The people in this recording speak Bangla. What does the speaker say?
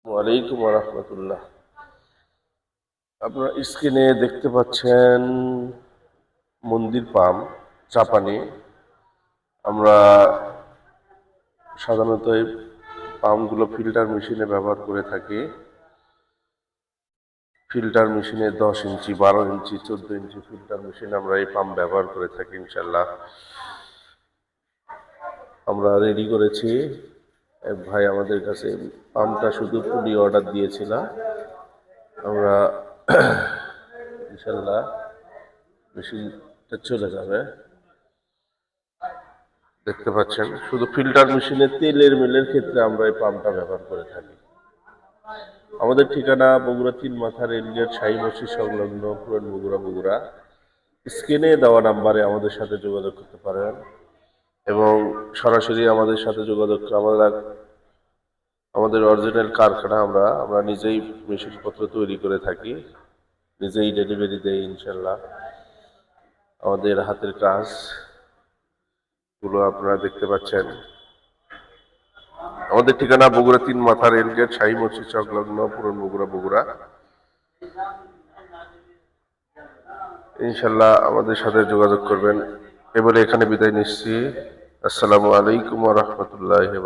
ওয়ালাইকুম রহমতুল্লাহ। আপনারা স্ক্রিনে দেখতে পাচ্ছেন মন্দির পাম্প চাপানি। আমরা সাধারণত এই পাম্পগুলো ফিল্টার মেশিনে ব্যবহার করে থাকি। ফিল্টার মেশিনে 10 ইঞ্চি, 12 ইঞ্চি, 14 ইঞ্চি ফিল্টার মেশিনে আমরা এই পাম্প ব্যবহার করে থাকি। ইনশাল্লাহ আমরা রেডি করেছি। এক ভাই আমাদের কাছে পাম্পটা শুধু পুলি অর্ডার দিয়েছিলাম। আমরা ইনশাল্লাহ মেশিনটা চলে যাবে। দেখতে পাচ্ছেন শুধু ফিল্টার মেশিনে তেলের মিলের ক্ষেত্রে আমরা এই পাম্পটা ব্যবহার করে থাকি। আমাদের ঠিকানা বগুড়া 3 মাথা রেলগেট শাহী মসজিদ সংলগ্ন পুরান বগুড়া। স্ক্রিনে দেওয়া নাম্বারে আমাদের সাথে যোগাযোগ করতে পারেন এবং সরাসরি আমাদের সাথে যোগাযোগ করে আমাদের অরিজিনাল কারখানা। আমরা নিজেই মেশিনপত্র তৈরি করে থাকি, নিজেই ডেলিভারি দেই। ইনশাল্লাহ আমাদের হাতের কাজ গুলো আপনারা দেখতে পাচ্ছেন। আমাদের ঠিকানা বগুড়া 3 মাথা রেলগেট শাহী মসজিদ সংলগ্ন পুরান বগুড়া। ইনশাল্লাহ আমাদের সাথে যোগাযোগ করবেন। এবারে এখানে বিদায় নিচ্ছি। আসসালামু আলাইকুম ওয়া রাহমাতুল্লাহি ওয়া বারাকাতুহু।